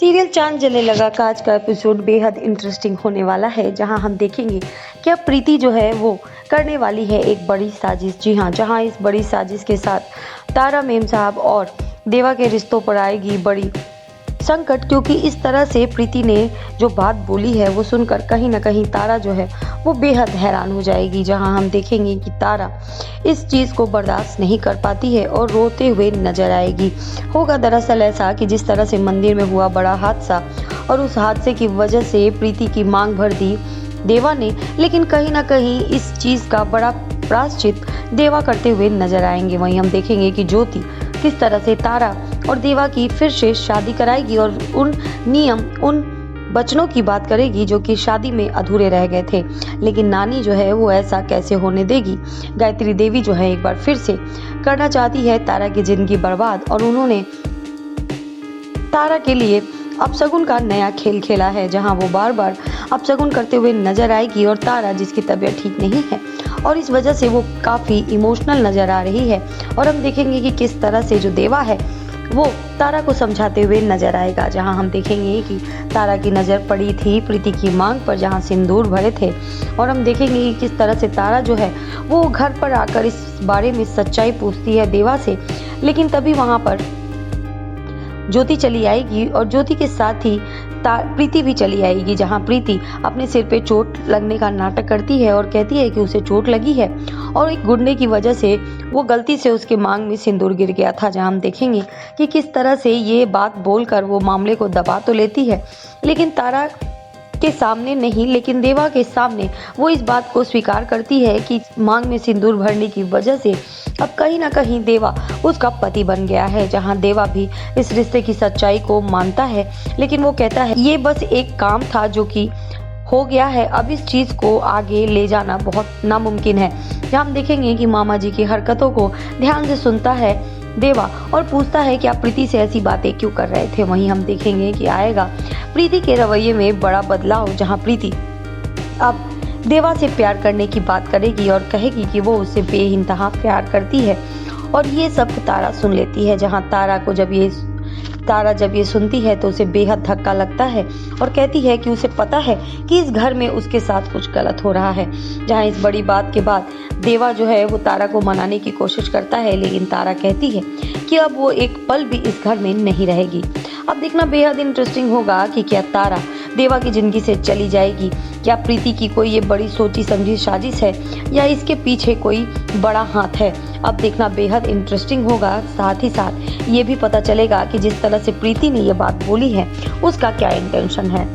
Serial चांद जलने लगा का आज का एपिसोड बेहद इंटरेस्टिंग होने वाला है, जहां हम देखेंगे कि अब प्रीति जो है वो करने वाली है एक बड़ी साजिश। जी हाँ, जहां इस बड़ी साजिश के साथ तारा मेम साहब और देवा के रिश्तों पर आएगी बड़ी संकट, क्योंकि इस तरह से प्रीति ने जो बात बोली है वो सुनकर कहीं ना कहीं तारा जो है वो बेहद हैरान हो जाएगी। जहां हम देखेंगे कि तारा इस चीज़ को बर्दाश्त नहीं कर पाती है और रोते हुए नजर आएगी। होगा दरअसल ऐसा कि जिस तरह से मंदिर में हुआ बड़ा हादसा और उस हादसे की वजह से प्रीति की मांग भर दी देवा ने, लेकिन कहीं ना कहीं इस चीज़ का बड़ा प्रायश्चित देवा करते हुए नजर आएंगे। वहीं हम देखेंगे कि ज्योति किस तरह से तारा और देवा की फिर से शादी कराएगी और उन वचनों की बात करेगी जो कि शादी में अधूरे रह गए थे। लेकिन नानी जो है वो ऐसा कैसे होने देगी। गायत्री देवी जो है एक बार फिर से करना चाहती है तारा की जिंदगी बर्बाद, और उन्होंने तारा के लिए अपशगुन का नया खेल खेला है, जहां वो बार बार अपशगुन करते हुए नजर आएगी। और तारा जिसकी तबीयत ठीक नहीं है और इस वजह से वो काफ़ी इमोशनल नज़र आ रही है, और हम देखेंगे कि किस तरह से जो देवा है वो तारा को समझाते हुए नजर आएगा। जहां हम देखेंगे कि तारा की नज़र पड़ी थी प्रीति की मांग पर, जहां सिंदूर भरे थे, और हम देखेंगे कि किस तरह से तारा जो है वो घर पर आकर इस बारे में सच्चाई पूछती है देवा से। लेकिन तभी वहां पर ज्योति चली आएगी और ज्योति के साथ ही प्रीति भी चली आएगी, जहां प्रीति अपने सिर पे चोट लगने का नाटक करती है और कहती है कि उसे चोट लगी है और एक गुंडे की वजह से वो गलती से उसके मांग में सिंदूर गिर गया था। जहां हम देखेंगे कि किस तरह से ये बात बोलकर वो मामले को दबा तो लेती है, लेकिन तारा के सामने नहीं, लेकिन देवा के सामने वो इस बात को स्वीकार करती है कि मांग में सिंदूर भरने की वजह से अब कहीं ना कहीं देवा उसका पति बन गया है। जहां देवा भी इस रिश्ते की सच्चाई को मानता है, लेकिन वो कहता है ये बस एक काम था जो कि हो गया है, अब इस चीज़ को आगे ले जाना बहुत नामुमकिन है। जहां हम देखेंगे कि मामा जी की हरकतों को ध्यान से सुनता है देवा और पूछता है कि आप प्रीति से ऐसी बातें क्यों कर रहे थे। वहीं हम देखेंगे कि आएगा प्रीति के रवैये में बड़ा बदलाव, जहां प्रीति अब देवा से प्यार करने की बात करेगी और कहेगी कि वो उससे बेइंतहा प्यार करती है, और ये सब तारा सुन लेती है। जहां तारा जब ये सुनती है तो उसे बेहद धक्का लगता है और कहती है कि उसे पता है कि इस घर में उसके साथ कुछ गलत हो रहा है। जहां इस बड़ी बात के बाद देवा जो है वो तारा को मनाने की कोशिश करता है, लेकिन तारा कहती है कि अब वो एक पल भी इस घर में नहीं रहेगी। अब देखना बेहद इंटरेस्टिंग होगा कि क्या तारा देवा की जिंदगी से चली जाएगी, क्या प्रीति की कोई ये बड़ी सोची समझी साजिश है या इसके पीछे कोई बड़ा हाथ है। अब देखना बेहद इंटरेस्टिंग होगा। साथ ही साथ ये भी पता चलेगा कि जिस तरह से प्रीति ने ये बात बोली है उसका क्या इंटेंशन है।